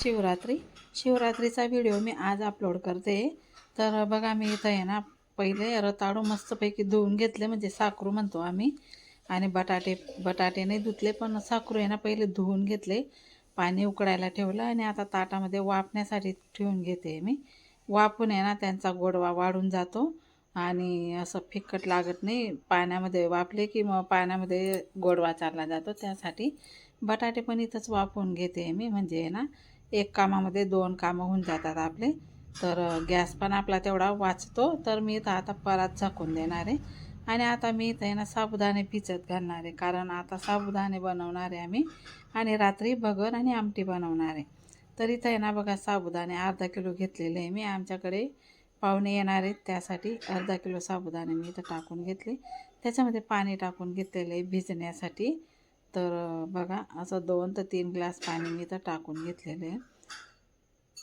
शिवरात्रीचा video मी आज upload करते। तर बघा मी इथं आहे ना, पहिले रताळू मस्तपैकी धुवून घेतले, म्हणजे साकरू म्हणतो आम्ही। आणि बटाटे नाही धुतले, पण साकरू आहे ना पहिले धुवून घेतले, पाणी उकळायला ठेवलं आणि आता ताटामध्ये वाफण्यासाठी ठेवून घेते मी। वाफून आहे ना त्यांचा गोडवा वाढून जातो आणि असं फिक्कट लागत नाही। पाण्यामध्ये वाफले की मग पाण्यामध्ये गोडवा चालला जातो, त्यासाठी बटाटे पण इथंच वाफवून घेते मी। म्हणजे ना एक कामामध्ये दोन कामं होऊन जातात आपले, तर गॅस पण आपला तेवढा वाचतो। तर मी इथं आता परात झाकून देणार आहे आणि आता मी इथं आहे ना साबुदाणे भिजत घालणार आहे, कारण आता साबुदाणे बनवणार आहे आम्ही आणि रात्री भगर आणि आमटी बनवणार आहे। तर इथं आहे ना बघा, साबुदाणे अर्धा किलो घेतलेले आहे मी। आमच्याकडे पाहुणे येणार आहेत, त्यासाठी अर्धा किलो साबुदाणे मी इथं टाकून घेतले, त्याच्यामध्ये पाणी टाकून घेतलेलं आहे भिजण्यासाठी। तर बघा असं 2 ते 3 ग्लास पाणी मी इथं टाकून घेतलेलं आहे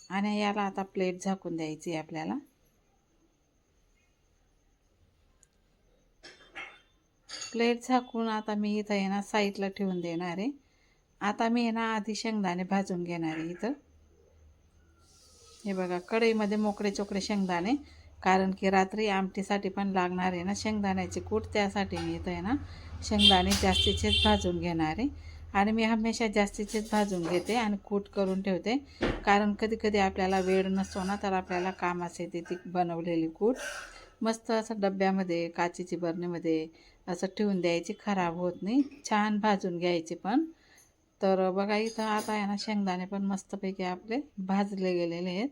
आणि याला आता प्लेट झाकून द्यायची आहे आपल्याला। प्लेट झाकून आता मी इथं आहे ना साईडला ठेवून देणार आहे। आता मी आहे ना आधी शेंगदाणे भाजून घेणार आहे इथं। हे बघा कढईमध्ये मोकळे चोकळे शेंगदाणे, कारण की रात्री आमटीसाठी पण लागणार आहे ना शेंगदाण्याची कूट, त्यासाठी मी इथं आहे ना शेंगदाणे जास्तीचेच भाजून घेणार आहे। आणि मी हमेशा जास्तीचेच भाजून घेते आणि कूट करून ठेवते, कारण कधी कधी आपल्याला वेळ नसतो ना, तर आपल्याला कामास येते ती बनवलेली कूट। मस्त असं डब्यामध्ये काचेची बरणीमध्ये असं ठेवून द्यायची, खराब होत नाही, छान भाजून घ्यायचे पण। तर बघा इथं आता आहे ना शेंगदाणे पण मस्तपैकी आपले भाजले गेलेले आहेत।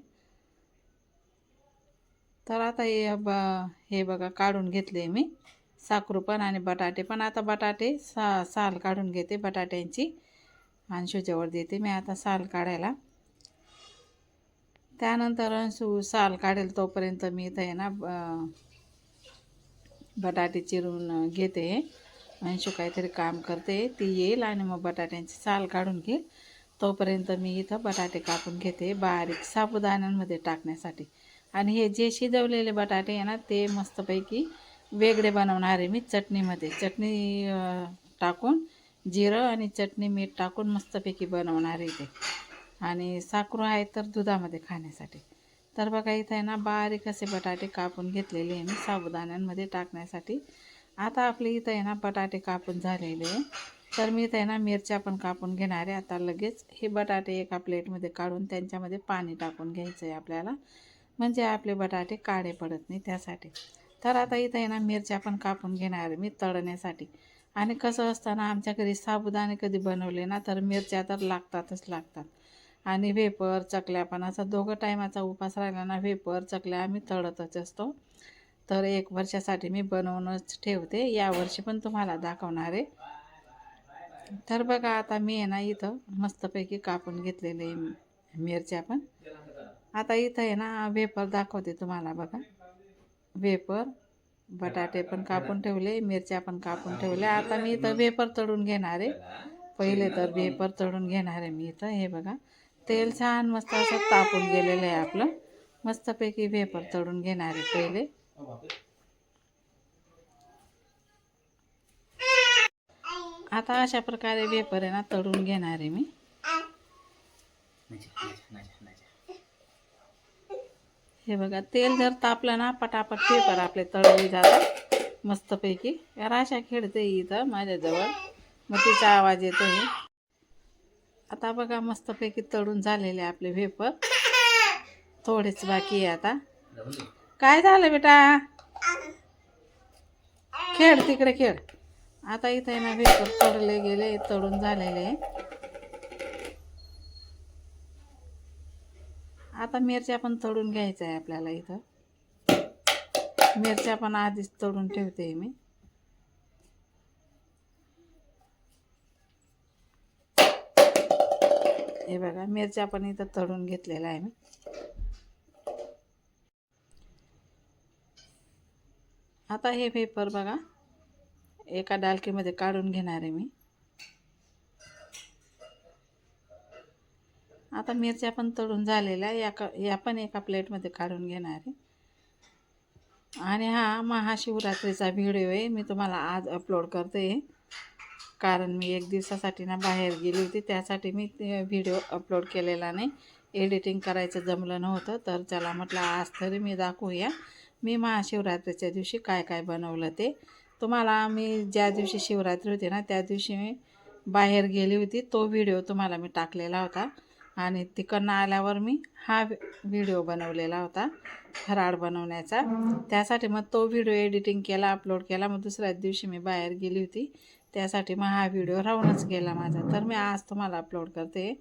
तर आता हे बघा काढून घेतले मी साकरू पण आणि बटाटे पण। आता बटाटे साल काढून घेते बटाट्यांची आणि शिजेवर देते मी आता साल काढायला। त्यानंतर साल काढेल तोपर्यंत मी इथं आहे ना बटाटे चिरून घेते। अंशू काहीतरी काम करते, ती येईल आणि मग बटाट्यांची साल काढून घेईल, तोपर्यंत मी इथं बटाटे कापून घेते बारीक साबुदाण्यांमध्ये टाकण्यासाठी। आणि हे जे शिजवलेले बटाटे आहे ना ते मस्तपैकी वेगळे बनवणार आहे मी चटणीमध्ये। चटणी टाकून जिरं आणि चटणी मीठ टाकून मस्तपैकी बनवणार आहे ते। आणि साकरू आहे तर दुधामध्ये खाण्यासाठी। तर बघा इथं आहे ना बारीक असे बटाटे कापून घेतलेले आहे मी साबुदाण्यांमध्ये टाकण्यासाठी। आता आपले इथं आहे ना बटाटे कापून झालेले आहे, तर मी इथं आहे ना मिरच्या पण कापून घेणार आहे आता लगेच। हे बटाटे एका प्लेटमध्ये काढून त्यांच्यामध्ये पाणी टाकून घ्यायचं आहे आपल्याला, म्हणजे आपले बटाटे काळे पडत नाही त्यासाठी। तर आता इथं आहे ना मिरच्या पण कापून घेणार आहे मी तळण्यासाठी। आणि कसं असतं ना, आमच्या घरी साबुदाणे कधी बनवले ना तर मिरच्या तर लागतातच लागतात। आणि वेपर चकल्या पण, असा 2 टायमाचा उपास राहिला ना वेपर चकल्या आम्ही तळतच असतो। तर 1 वर्षासाठी मी बनवूनच ठेवते, यावर्षी पण तुम्हाला दाखवणार आहे। तर बघा आता मी आहे ना इथं मस्तपैकी कापून घेतलेले मिरच्या पण। आता इथं आहे ना वेपर दाखवते तुम्हाला बघा, वेपर बटाटे पण कापून ठेवले, मिरच्या पण कापून ठेवल्या। आता मी इथं वेपर तळून घेणार आहे, पहिले तर वेपर तळून घेणार आहे मी इथं। हे बघा तेल छान मस्त असं तापून गेलेलं आहे आपलं, मस्तपैकी वेपर तळून घेणार आहे पहिले। आता अशा प्रकारे वेपर आहे ना तळून घेणार आहे मी। हे बघा तेल जर तापलं ना पटापट वेपर आपले तळले जातात मस्तपैकी। राशा खेळते इथं माझ्याजवळ, मग तिचा आवाज येतोय। आता बघा मस्तपैकी तळून झालेले आपले वेपर, थोडेच बाकी आहे आता। काय झालं बेटा, खेळ तिकडे खेळ। आता इथं आहे ना वेपर तळले गेले, तळून झालेले। आता मिरच्या पण तळून घ्यायचं आहे आपल्याला इथं। मिरच्या पण आधीच तळून ठेवते मी। हे बघा मिरच्या पण इथं तळून घेतलेल्या आहे मी। आता हे वेपर बघा एका डालकीमध्ये काढून घेणार आहे मी। आता मिरच्या पण तळून झालेल्या या पण एका प्लेटमध्ये काढून घेणार आहे। आणि हा महाशिवरात्रीचा व्हिडिओ आहे, मी तुम्हाला आज अपलोड करते। कारण मी एक दिवसासाठी ना बाहेर गेली होती, त्यासाठी मी व्हिडिओ अपलोड केलेला नाही. एडिटिंग करायचं जमलं नव्हतं, तर चला म्हटलं आज तरी मी दाखवूया मी महाशिवरात्रीच्या दिवशी काय काय बनवलं ते तुम्हाला. मी ज्या दिवशी शिवरात्री होती ना त्या दिवशी मी बाहेर गेली होती, तो व्हिडिओ तुम्हाला मी टाकलेला होता. आणि तिकडनं आल्यावर मी हा व्हिडिओ बनवलेला होता फराळ बनवण्याचा. त्यासाठी मग तो व्हिडिओ एडिटिंग केला, अपलोड केला. मग दुसऱ्याच दिवशी मी बाहेर गेली होती, त्यासाठी मग हा व्हिडिओ राहूनच गेला माझा. तर मी आज तुम्हाला अपलोड करते.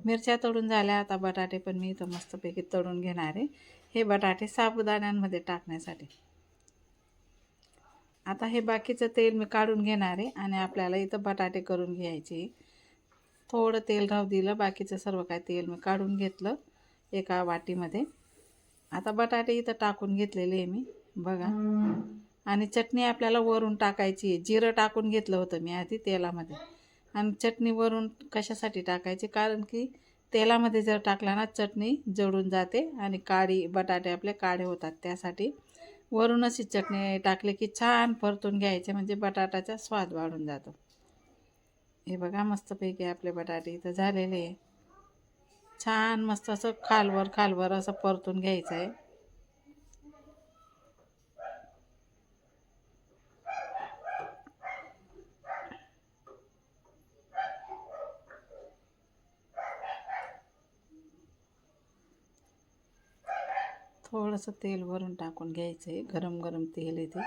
मिरच्या तळून झाल्या, आता बटाटे पण मी इथं मस्तपैकी तळून घेणार आहे. हे बटाटे साबुदाण्यांमध्ये टाकण्यासाठी. आता हे बाकीचं तेल मी काढून घेणार आहे आणि आपल्याला इथं बटाटे करून घ्यायचे. थोडं तेल राहू दिलं, बाकीचं सर्व काय तेल मी काढून घेतलं एका वाटीमध्ये. आता बटाटे इथं टाकून घेतलेले आहे मी बघा. आणि चटणी आपल्याला वरून टाकायची आहे. जिरं टाकून घेतलं होतं मी आधी तेलामध्ये. आणि चटणी वरून कशासाठी टाकायची, कारण की तेलामध्ये जर टाकला ना चटणी जळून जाते आणि काळी बटाटे आपले काळे होतात. त्यासाठी वरून अशी चटणी टाकली की छान परतून घ्यायचे, म्हणजे बटाट्याचा स्वाद वाढून जातो. हे बघा मस्तपैकी आपले बटाटे इथं झालेले आहे. छान मस्त असं खालवर असं परतून घ्यायचं आहे. थोडंसं तेल वरून टाकून घ्यायचं आहे, गरम गरम तेल येते.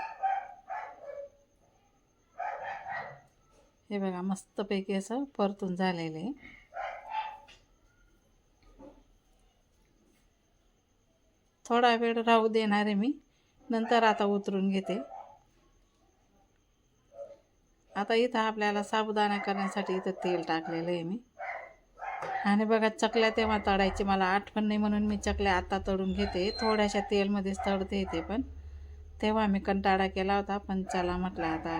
हे बघा मस्तपैकी असं परतून झालेलं आहे. थोडा वेळ राहू देणार आहे मी, नंतर आता उतरून घेते. आता इथं आपल्याला साबुदाणा करण्यासाठी इथं तेल टाकलेलं आहे मी. आणि बघा चकल्या तेव्हा तळायची मला आठवण नाही, म्हणून मी चकल्या आता तळून घेते. थोड्याशा तेलमध्येच तळते ते पण. तेव्हा मी कंटाळा केला होता, पण चला म्हटलं आता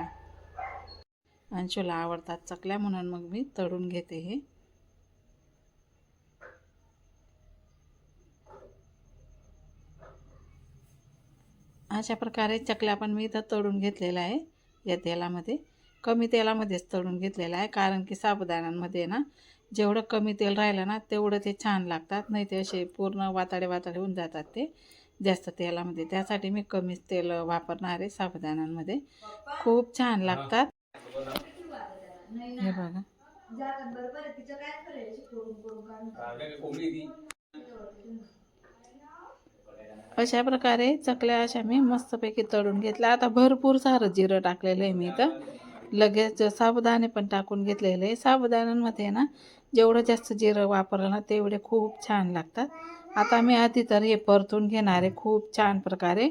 अंशूला आवडतात चकल्या, म्हणून मग मी तळून घेते हे. अशा प्रकारे चकल्या पण मी इथं तळून घेतलेल्या आहे या तेलामध्ये. कमी तेलामध्येच तळून घेतलेलं आहे, कारण की साबुदाण्यांमध्ये ना जेवढं कमी तेल राहिलं ना तेवढं ते छान लागतात. नाही ते असे पूर्ण वाताडे होऊन जातात ते जास्त तेलामध्ये. त्यासाठी मी कमीच तेल वापरणार आहे साबुदाण्यांमध्ये. खूप छान लागतात. हे बघा अशा प्रकारे चकल्या अशा मी मस्तपैकी तळून घेतल्या. आता भरपूर सारं जिरं टाकलेलं आहे मी इथं. लगेच साबुदाणे पण टाकून घेतलेले आहे. साबुदाण्यांमध्ये ना जेवढं जास्त जिरं वापरलं ना तेवढे खूप छान लागतात. आता मी आधी तर हे परतून घेणार आहे खूप छान प्रकारे.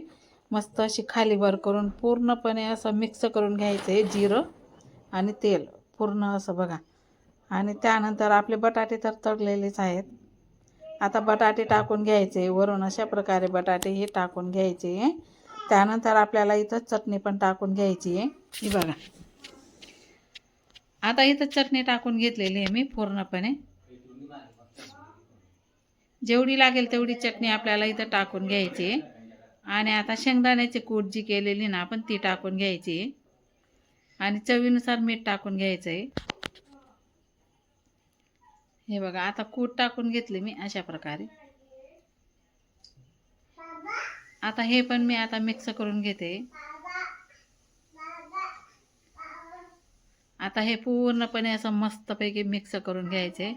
मस्त अशी खाली वर करून पूर्णपणे असं मिक्स करून घ्यायचं आहे जिरं आणि तेल पूर्ण असं बघा. आणि त्यानंतर आपले बटाटे तर तळलेलेच आहेत. आता बटाटे टाकून घ्यायचे वरून. अशा प्रकारे बटाटे हे टाकून घ्यायचे. त्यानंतर आपल्याला इथं चटणी पण टाकून घ्यायची आहे. ही बघा आता इथं चटणी टाकून घेतलेली आहे मी पूर्णपणे. जेवढी लागेल तेवढी चटणी आपल्याला इथं टाकून घ्यायची आहे. आणि आता शेंगदाण्याची कूट जी केलेली ना आपण ती टाकून घ्यायची आहे. आणि चवीनुसार मीठ टाकून घ्यायचं आहे. हे बघा आता कूट टाकून घेतली मी अशा प्रकारे. आता हे पण मी आता मिक्स करून घेते. आता हे पूर्णपणे असं मस्तपैकी मिक्स करून घ्यायचे.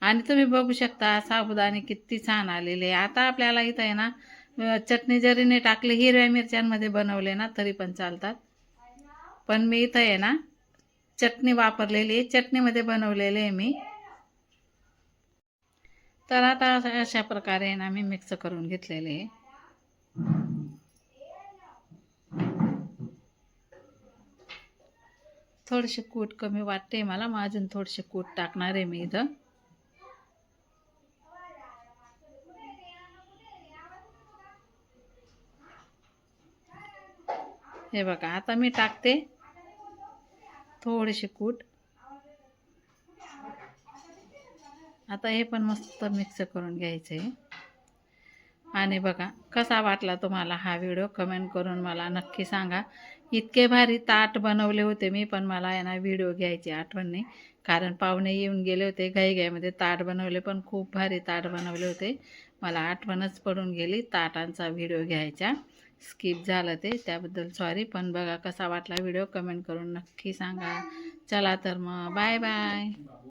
आणि तुम्ही बघू शकता साबुदाणे किती छान आलेले. आता आपल्याला इथं आहे ना चटणी जरी नाही टाकली, हिरव्या मिरच्यांमध्ये बनवले ना तरी पण चालतात. पण मी इथं आहे ना चटणी वापरलेली, चटणीमध्ये बनवलेले आहे मी. तर आता अशा प्रकारे ना मी मिक्स करून घेतलेले आहे. थोडेसे कूट कमी वाटते मला, मग अजून थोडेसे कूट टाकणार आहे मी इथं. हे बघा आता मी टाकते थोडेसे कूट. आता हे पण मस्त मिक्स करून घ्यायचे. आणि बघा कसा वाटला तुम्हाला हा व्हिडिओ कमेंट करून मला नक्की सांगा. इतके भारी ताट बनवले होते मी, पण मला आहे ना व्हिडिओ घ्यायची आठवण नाही, कारण पाहुणे येऊन गेले होते घाईघाईमध्ये. ताट बनवले पण खूप भारी ताट बनवले होते. मला आठवणच पडून गेली ताटांचा व्हिडिओ घ्यायचा. स्किप झालं ते, त्याबद्दल सॉरी. पण बघा कसा वाटला व्हिडिओ कमेंट करून नक्की सांगा. चला तर मग बाय बाय.